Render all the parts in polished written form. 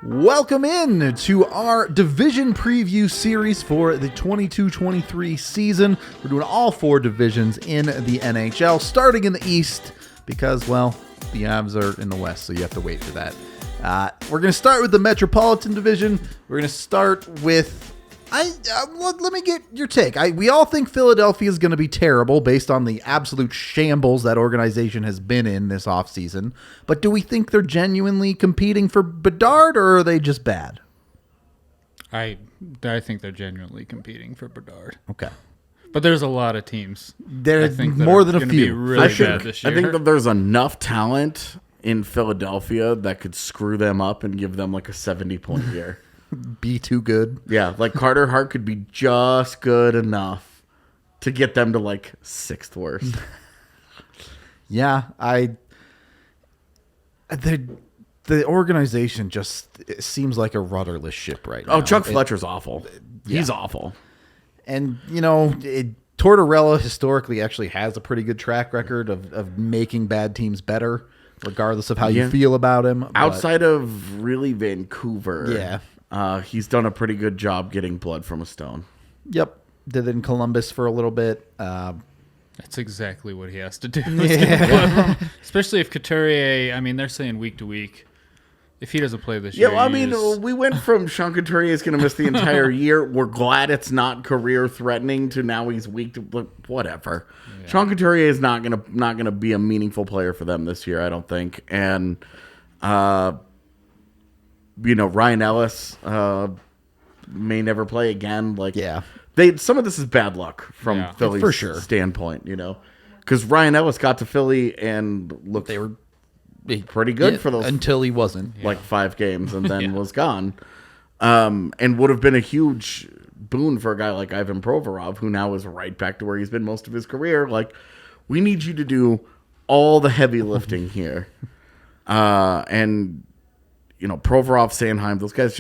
Welcome in to our division preview series for the 22-23 season. We're doing all four divisions in the NHL, starting in the East because, well, the Avs are in the West, so you have to wait for that. We're going to start with the Metropolitan Division. We're going to start with... let me get your take. We all think Philadelphia is going to be terrible based on the absolute shambles that organization has been in this offseason. But do we think they're genuinely competing for Bedard, or are they just bad? I think they're genuinely competing for Bedard. Okay. But there's a lot of teams. There's more than a few. Really bad this year. I think that there's enough talent in Philadelphia that could screw them up and give them like a 70-point year. Be too good. Yeah, like Carter Hart could be just good enough to get them to like sixth worst. Yeah, the organization just seems like a rudderless ship right now. Oh, Chuck Fletcher's awful. Yeah. He's awful. And, Tortorella historically actually has a pretty good track record of making bad teams better, regardless of how you feel about him. Outside of really Vancouver. Yeah. He's done a pretty good job getting blood from a stone. Yep. Did it in Columbus for a little bit. That's exactly what he has to do. Yeah. Especially if Couturier, they're saying week to week. If he doesn't play this year. Yeah, we went from Sean Couturier is going to miss the entire year. We're glad it's not career threatening to now he's weak to whatever. Yeah. Sean Couturier is not going to be a meaningful player for them this year, I don't think. And Ryan Ellis may never play again. Some of this is bad luck from Philly's for sure. standpoint, because Ryan Ellis got to Philly and looked they were pretty good for those until he wasn't 5 games and then was gone, and would have been a huge boon for a guy like Ivan Provorov, who now is right back to where he's been most of his career. Like, we need you to do all the heavy lifting here, and. Provorov, Sanheim, those guys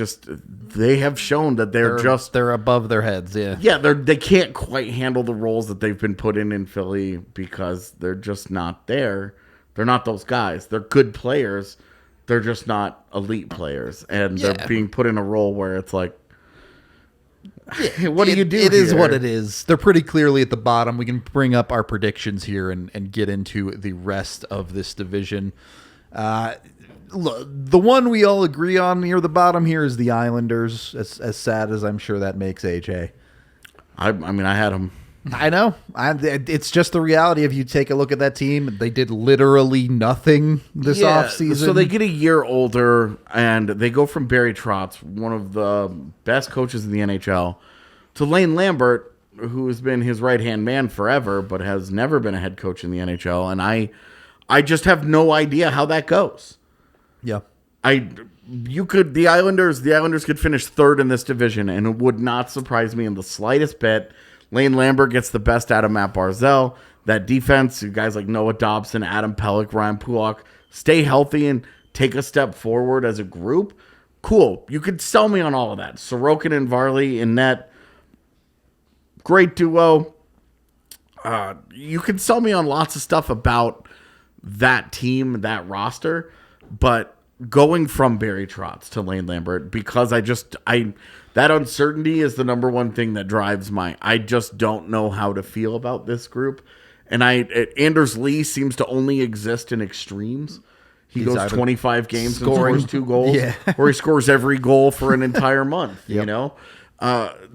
they have shown that they're above their heads. Yeah. Yeah. They can't quite handle the roles that they've been put in Philly because they're just not there. They're not those guys. They're good players. They're just not elite players. And they're being put in a role where it's like, what do you do? It is what it is. They're pretty clearly at the bottom. We can bring up our predictions here and get into the rest of this division. Look, the one we all agree on near the bottom here is the Islanders, as sad as I'm sure that makes AJ. I had them. I know. It's just the reality of you take a look at that team. They did literally nothing this offseason. So they get a year older, and they go from Barry Trotz, one of the best coaches in the NHL, to Lane Lambert, who has been his right-hand man forever, but has never been a head coach in the NHL. And I just have no idea how that goes. Yeah. The Islanders could finish third in this division, and it would not surprise me in the slightest bit. Lane Lambert gets the best out of Matt Barzal. That defense, guys like Noah Dobson, Adam Pelech, Ryan Pulock, stay healthy and take a step forward as a group. Cool. You could sell me on all of that. Sorokin and Varley in net. Great duo. You can sell me on lots of stuff about that team, that roster. But going from Barry Trotz to Lane Lambert, because that uncertainty is the number one thing that drives I just don't know how to feel about this group. And Anders Lee seems to only exist in extremes. He goes 25 games and scores 2 goals, or he scores every goal for an entire month,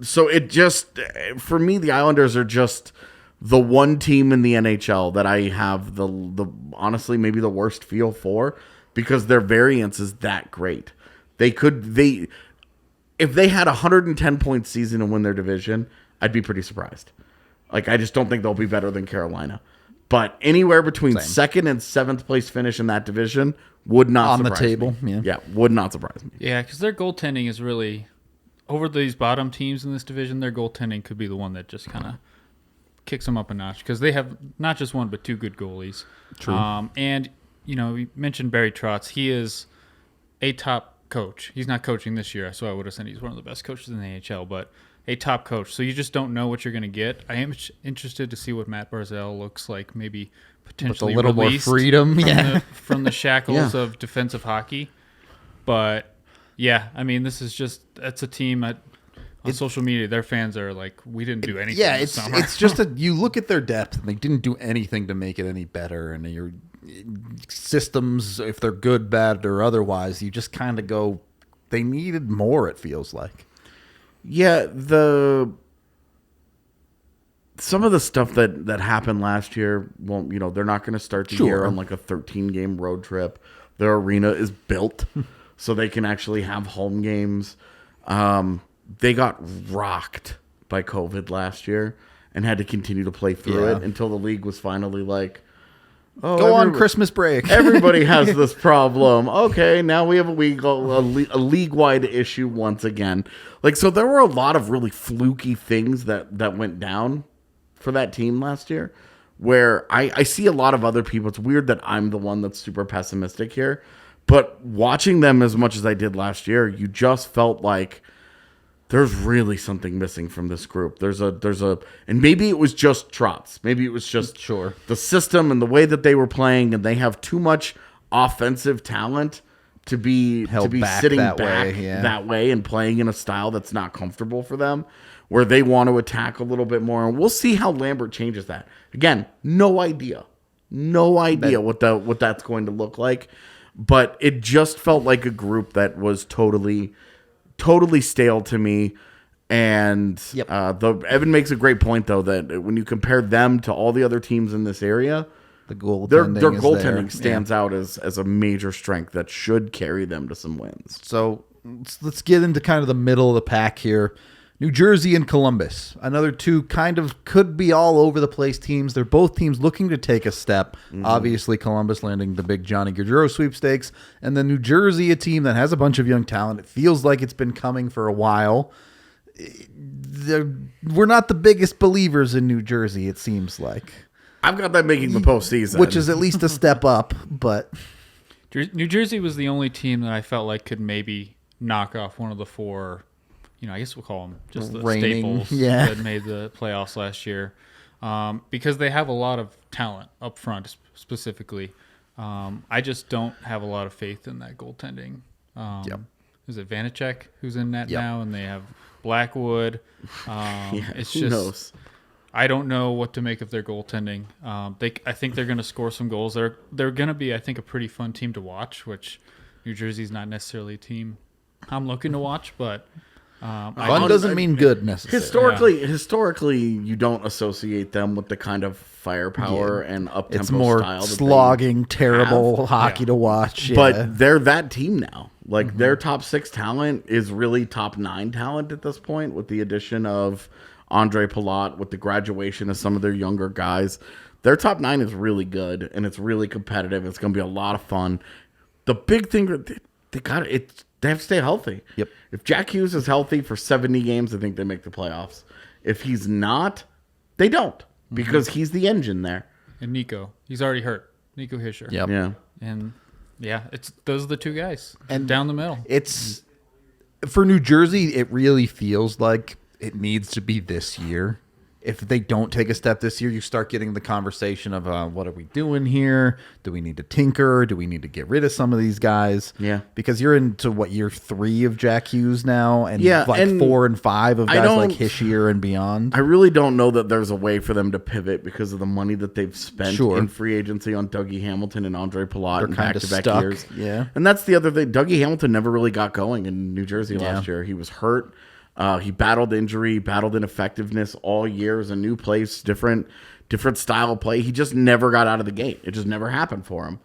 So it just, for me, the Islanders are just the one team in the NHL that I have the honestly maybe the worst feel for. Because their variance is that great. If they had a 110-point season and win their division, I'd be pretty surprised. I just don't think they'll be better than Carolina. But anywhere between second and seventh place finish in that division would not surprise me. On the table, yeah, would not surprise me. Yeah, because their goaltending is really, over these bottom teams in this division, their goaltending could be the one that just kind of kicks them up a notch. Because they have not just one, but 2 good goalies. True. And... you mentioned Barry Trotz. He is a top coach. He's not coaching this year, so I would have said he's one of the best coaches in the NHL, but a top coach. So you just don't know what you're going to get. I am interested to see what Matt Barzal looks like, maybe potentially with a little more freedom from the shackles of defensive hockey. But Yeah, I mean, that's a team on social media. Their fans are like, we didn't do anything. Yeah, this summer. it's just you look at their depth and they didn't do anything to make it any better. And your systems, if they're good, bad, or otherwise, you just kind of go, they needed more. It feels like. Yeah, some of the stuff that happened last year, well, they're not going to start the year on like a 13-game road trip. Their arena is built so they can actually have home games. They got rocked by COVID last year and had to continue to play through it until the league was finally like, go on Christmas break. Everybody has this problem. Okay, now we have a league-wide issue once again. Like, so there were a lot of really fluky things that went down for that team last year where I see a lot of other people. It's weird that I'm the one that's super pessimistic here, but watching them as much as I did last year, you just felt like there's really something missing from this group. There's a, and maybe it was just Trotz. Maybe it was just the system and the way that they were playing, and they have too much offensive talent to be sitting back that way and playing in a style that's not comfortable for them, where they want to attack a little bit more. And we'll see how Lambert changes that. Again, no idea what that's going to look like, but it just felt like a group that was totally stale to me. And Evan makes a great point, though, that when you compare them to all the other teams in this area, their goaltending stands out as a major strength that should carry them to some wins. So let's get into kind of the middle of the pack here. New Jersey and Columbus, another two kind of could be all over the place teams. They're both teams looking to take a step. Obviously, Columbus landing the big Johnny Gaudreau sweepstakes, and then New Jersey, a team that has a bunch of young talent. It feels like it's been coming for a while. We're not the biggest believers in New Jersey, it seems like. I've got them making the postseason, which is at least a step up. But New Jersey was the only team that I felt like could maybe knock off one of the four. I guess we'll call them just the staples that made the playoffs last year, because they have a lot of talent up front specifically. I just don't have a lot of faith in that goaltending. Is it Vanacek who's in net now, and they have Blackwood? It's just knows? I don't know what to make of their goaltending. I think they're going to score some goals. They're going to be, I think, a pretty fun team to watch, which New Jersey's not necessarily a team I'm looking to watch, but. Fun doesn't mean good necessarily. Historically, you don't associate them with the kind of firepower and up-tempo it's more style. Slogging, terrible hockey to watch. But they're that team now. Like their top 6 talent is really top 9 talent at this point, with the addition of Andre Palat, with the graduation of some of their younger guys. Their top 9 is really good, and it's really competitive. It's going to be a lot of fun. The big thing they have to stay healthy. Yep. If Jack Hughes is healthy for 70 games, I think they make the playoffs. If he's not, they don't, because he's the engine there. And Nico, he's already hurt. Nico Hischier. Yep. Yeah. And those are the two guys and down the middle. It's for New Jersey. It really feels like it needs to be this year. If they don't take a step this year, you start getting the conversation of what are we doing here? Do we need to tinker? Do we need to get rid of some of these guys? Yeah. Because you're into year 3 of Jack Hughes now, and and 4 and 5 of guys like Hischier and beyond. I really don't know that there's a way for them to pivot because of the money that they've spent in free agency on Dougie Hamilton and Andre Palat in back-to-back years. Yeah. And that's the other thing. Dougie Hamilton never really got going in New Jersey last year. He was hurt. He battled injury, battled ineffectiveness all year. It was a new place, different style of play. He just never got out of the gate. It just never happened for him.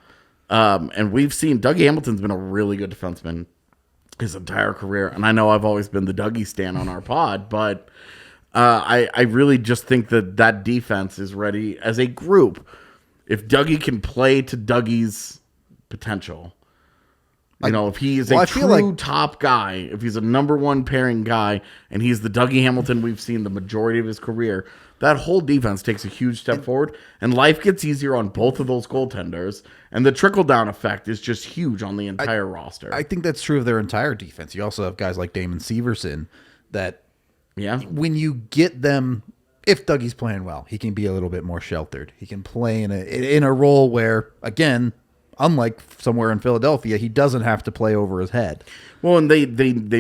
And we've seen Dougie Hamilton's been a really good defenseman his entire career. And I know I've always been the Dougie stan on our pod, but I really just think that defense is ready as a group. If Dougie can play to Dougie's potential. If he is a true top guy, if he's a number 1 pairing guy, and he's the Dougie Hamilton we've seen the majority of his career, that whole defense takes a huge step forward, and life gets easier on both of those goaltenders, and the trickle-down effect is just huge on the entire roster. I think that's true of their entire defense. You also have guys like Damon Severson that when you get them, if Dougie's playing well, he can be a little bit more sheltered. He can play in a role where, again, unlike somewhere in Philadelphia, he doesn't have to play over his head. Well, and they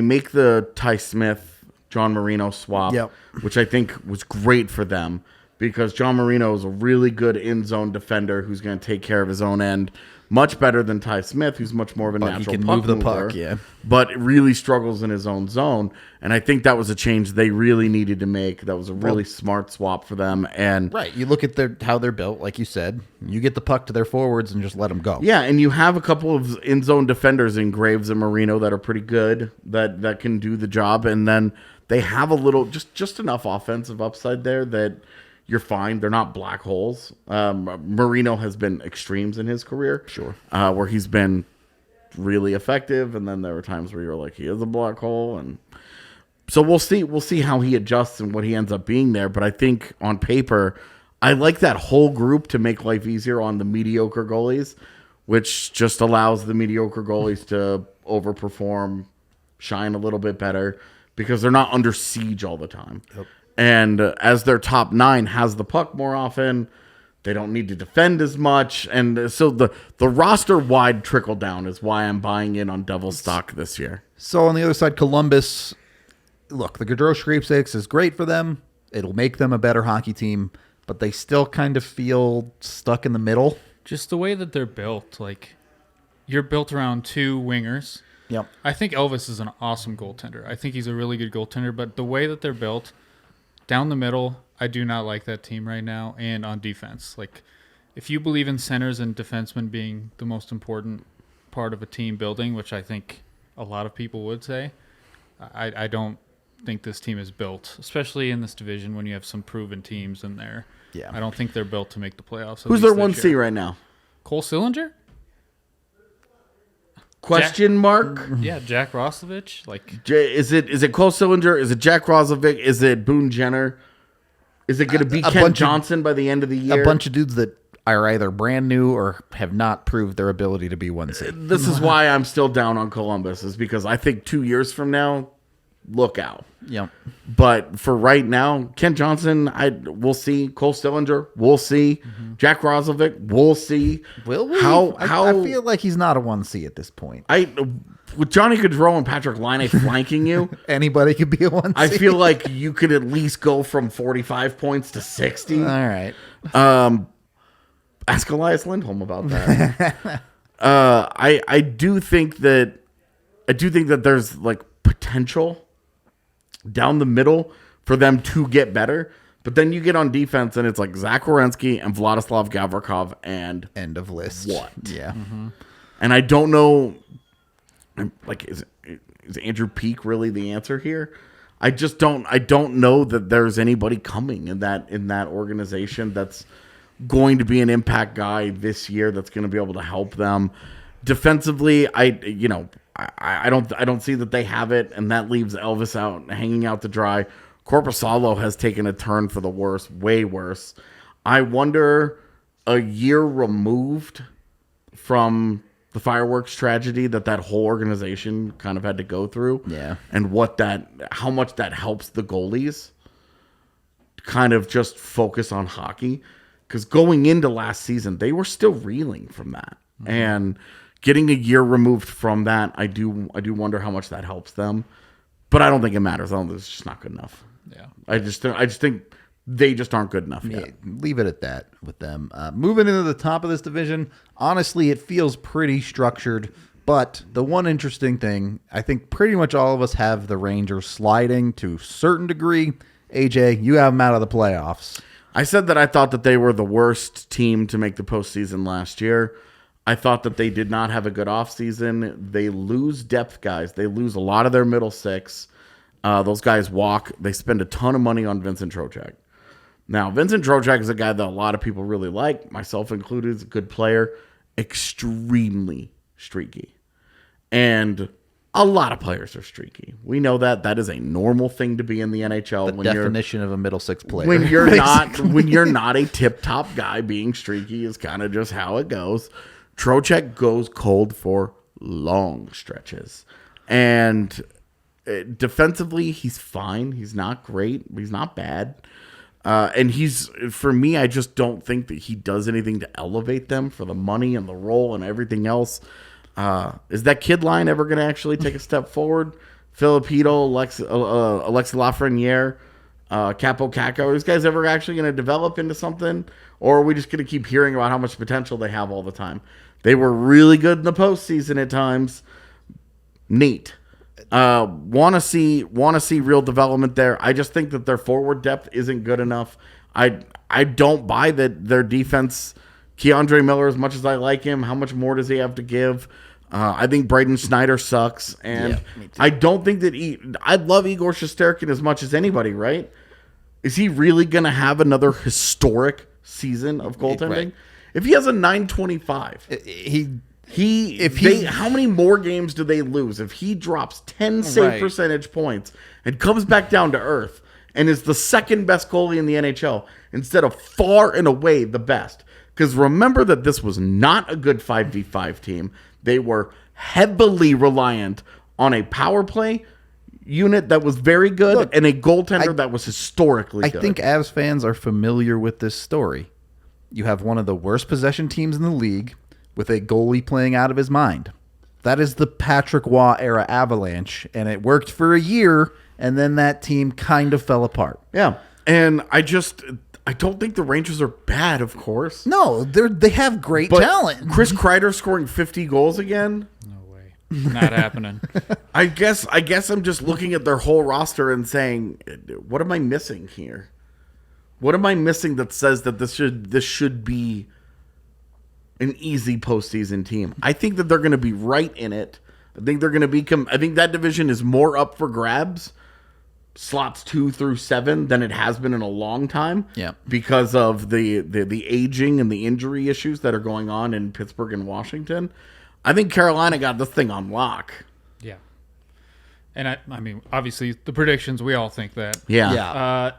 make the Ty Smith, John Marino swap, Yep. which I think was great for them because John Marino is a really good in-zone defender who's going to take care of his own end much better than Ty Smith, who's much more of a natural he can puck move the mover, puck, yeah. but really struggles in his own zone. And I think that was a change they really needed to make. That was a really smart swap for them. And Right. You look at how they're built, like you said. You get the puck to their forwards and just let them go. yeah, and you have a couple of in-zone defenders in Graves and Marino that are pretty good, that can do the job. And then they have a little, just enough offensive upside there that you're fine. They're not black holes. Marino has been extremes in his career. Sure. Where he's been really effective, and then there were times where you're like, he is a black hole. And so we'll see how he adjusts and what he ends up being there. But I think on paper, I like that whole group to make life easier on the mediocre goalies, which just allows the mediocre goalies to overperform, shine a little bit better, because they're not under siege all the time. Yep. And as their top 9 has the puck more often, they don't need to defend as much. And so the roster-wide trickle-down is why I'm buying in on Devils stock this year. So on the other side, Columbus, look, the Gaudreau sweepstakes is great for them. It'll make them a better hockey team, but they still kind of feel stuck in the middle. Just the way that they're built, like you're built around 2 wingers. Yep. I think Elvis is an awesome goaltender. I think he's a really good goaltender, but the way that they're built down the middle, I do not like that team right now. And on defense, like if you believe in centers and defensemen being the most important part of a team building, which I think a lot of people would say, I don't think this team is built, especially in this division when you have some proven teams in there. Yeah. I don't think they're built to make the playoffs. Who's their 1C right now? Cole Sillinger? Question mark? Yeah, Jack Roslovich. Like, Is it Cole Sillinger? Is it Jack Roslovic? Is it Boone Jenner? Is it going to be Kent Johnson by the end of the year? A bunch of dudes that are either brand new or have not proved their ability to be 1C. This is why I'm still down on Columbus, is because I think 2 years from now, look out. Yep. But for right now, Kent Johnson, we'll see. Cole Sillinger, we'll see. Mm-hmm. Jack Roslovic, we'll see. Will we? How I feel like he's not a 1C at this point. With Johnny Gaudreau and Patrick Laine flanking you, anybody could be a 1C. I feel like you could at least go from 45 points to 60. All right. Ask Elias Lindholm about that. I do think that there's like potential down the middle for them to get better. But then you get on defense and it's like Zach Werenski and Vladislav Gavrikov and end of list. What? Yeah. Mm-hmm. And I don't know, like, is Andrew Peak really the answer here? I don't know that there's anybody coming in that organization that's going to be an impact guy this year that's going to be able to help them defensively. I don't see that they have it, and that leaves Elvis out hanging out to dry. Korpisalo has taken a turn for the worse, way worse. I wonder, a year removed from the fireworks tragedy that whole organization kind of had to go through, yeah, and how much that helps the goalies kind of just focus on hockey, because going into last season they were still reeling from that, and getting a year removed from that, I do wonder how much that helps them, but I don't think it matters. It's just not good enough. yeah, I just think they just aren't good enough yet. Leave it at that with them. Moving into the top of this division, honestly, it feels pretty structured. But the one interesting thing, I think pretty much all of us have the Rangers sliding to a certain degree. AJ, you have them out of the playoffs. I said that I thought that they were the worst team to make the postseason last year. I thought that they did not have a good offseason. They lose depth guys. They lose a lot of their middle six. Those guys walk. They spend a ton of money on Vincent Trocheck. Now, Vincent Trocheck is a guy that a lot of people really like, myself included. He's a good player, extremely streaky. And a lot of players are streaky. We know that. That is a normal thing to be in the NHL. The definition of a middle six player. When you're not a tip-top guy, being streaky is kind of just how it goes. Trocheck goes cold for long stretches. And defensively, he's fine. He's not great, but he's not bad. And for me, I just don't think that he does anything to elevate them for the money and the role and everything else. Is that kid line ever going to actually take a step forward? Filipino, Alexi Lafreniere, Capo Caco, are these guys ever actually going to develop into something? Or are we just going to keep hearing about how much potential they have all the time? They were really good in the postseason at times. Neat. Want to see real development there. I just think that their forward depth isn't good enough. I don't buy that their defense. Keandre Miller, as much as I like him, how much more does he have to give? I think Braden Snyder sucks, and I don't think that I love Igor Shesterkin as much as anybody. Right? Is he really going to have another historic season of goaltending? Right. If he has a 925, how many more games do they lose if he drops 10 save percentage points and comes back down to earth and is the second best goalie in the NHL instead of far and away the best? Because remember that this was not a good 5v5 team. They were heavily reliant on a power play unit that was very good and a goaltender that was historically good. I think Avs fans are familiar with this story. You have one of the worst possession teams in the league with a goalie playing out of his mind. That is the Patrick Waugh era Avalanche, and it worked for a year, and then that team kind of fell apart. Yeah, and I don't think the Rangers are bad, of course. No, they have great talent. Chris Kreider scoring 50 goals again? No way. Not happening. I guess I'm just looking at their whole roster and saying, what am I missing here? What am I missing that says that this should be an easy postseason team? I think that they're going to be right in it. I think they're going to I think that division is more up for grabs, slots 2 through 7, than it has been in a long time. Yeah, because of the aging and the injury issues that are going on in Pittsburgh and Washington. I think Carolina got this thing on lock. Yeah, and I mean, obviously, the predictions, we all think that. Yeah.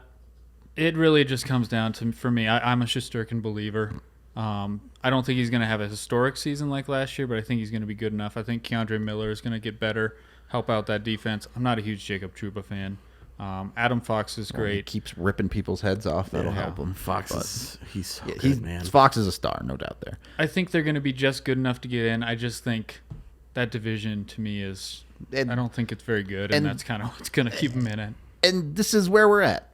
It really just comes down to, for me, I'm a Shesterkin believer. I don't think he's going to have a historic season like last year, but I think he's going to be good enough. I think Keandre Miller is going to get better, help out that defense. I'm not a huge Jacob Trouba fan. Adam Fox is great. He keeps ripping people's heads off. That'll help him. Fox he's so good, man. Fox is a star, no doubt there. I think they're going to be just good enough to get in. I just think that division, to me, I don't think it's very good, and that's kind of what's going to keep them in it. And this is where we're at.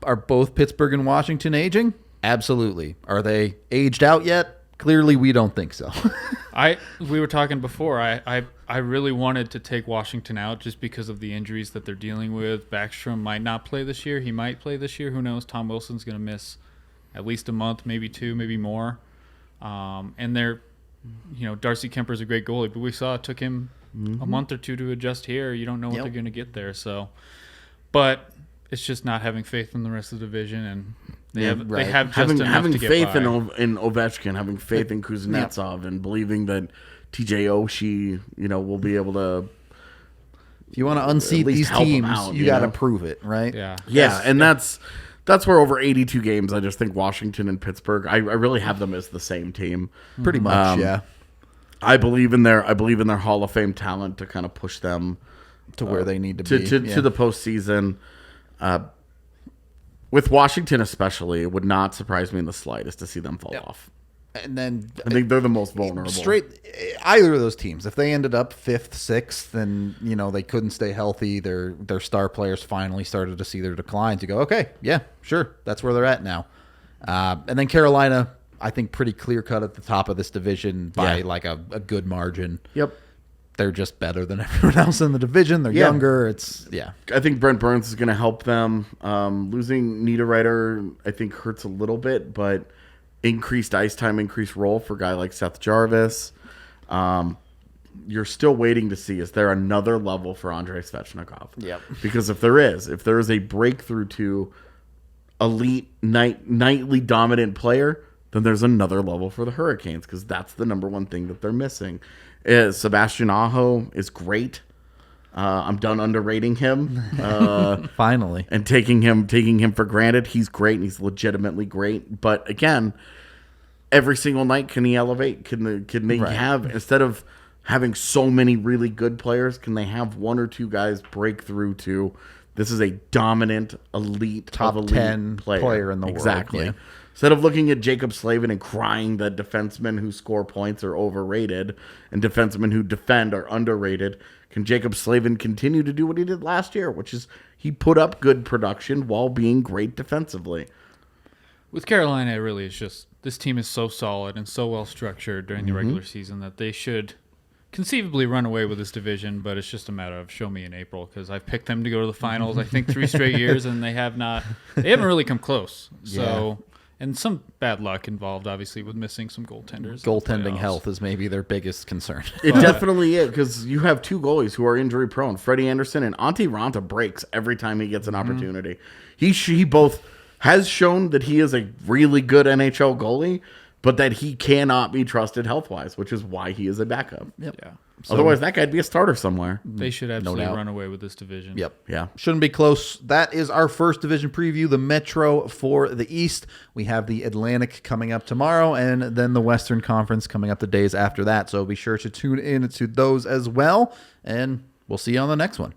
Are both Pittsburgh and Washington aging? Absolutely. Are they aged out yet? Clearly, we don't think so. We were talking before. I really wanted to take Washington out just because of the injuries that they're dealing with. Backstrom might not play this year. He might play this year. Who knows? Tom Wilson's going to miss at least a month, maybe 2, maybe more. And Darcy Kemper's a great goalie, but we saw it took him a month or 2 to adjust here. You don't know what they're going to get there. So, but it's just not having faith in the rest of the division, and they have just enough having to get faith by. in Ovechkin, having faith in Kuznetsov, and believing that TJ Oshie, will be able to. If you want to unseat these teams, you got to prove it, right? Yeah, and that's where over 82 games, I just think Washington and Pittsburgh, I really have them as the same team, pretty much. Yeah, I believe in their Hall of Fame talent to kind of push them to where they need to be to the postseason. With Washington especially, it would not surprise me in the slightest to see them fall off. And then I think they're the most vulnerable. Either of those teams, if they ended up 5th, 6th, and they couldn't stay healthy, their star players finally started to see their decline. To go, okay, yeah, sure, that's where they're at now. And then Carolina, I think, pretty clear cut at the top of this division by like a good margin. Yep. They're just better than everyone else in the division. They're younger. I think Brent Burns is going to help them. Losing Niederreiter, I think, hurts a little bit, but increased ice time, increased role for a guy like Seth Jarvis. You're still waiting to see, is there another level for Andrei Svechnikov? Yep. Because if there is a breakthrough to elite nightly dominant player, then there's another level for the Hurricanes, because that's the number one thing that they're missing. Sebastian Aho is great. I'm done underrating him. Finally. And taking him for granted. He's great, and he's legitimately great. But again, every single night, can he elevate? Can they have, instead of having so many really good players, can they have 1 or 2 guys break through to This is a dominant, elite, Top elite 10 player in the world, exactly. yeah. Instead of looking at Jacob Slavin and crying that defensemen who score points are overrated and defensemen who defend are underrated, can Jacob Slavin continue to do what he did last year, which is he put up good production while being great defensively? With Carolina, it really is just this team is so solid and so well structured during the regular season that they should conceivably run away with this division, but it's just a matter of show me in April, because I've picked them to go to the finals, I think 3 straight years, and they haven't really come close. So, and some bad luck involved, obviously, with missing some goaltenders. Goaltending health is maybe their biggest concern. It definitely is, because you have 2 goalies who are injury prone, Freddie Anderson and Antti Ranta breaks every time he gets an opportunity. He both has shown that he is a really good NHL goalie, but that he cannot be trusted health-wise, which is why he is a backup. Yep. Yeah. So, Otherwise, that guy'd be a starter somewhere. They should absolutely doubt. run away with this division. Yep. Yeah. Shouldn't be close. That is our first division preview, the Metro for the East. We have the Atlantic coming up tomorrow, and then the Western Conference coming up the days after that. So be sure to tune in to those as well, and we'll see you on the next one.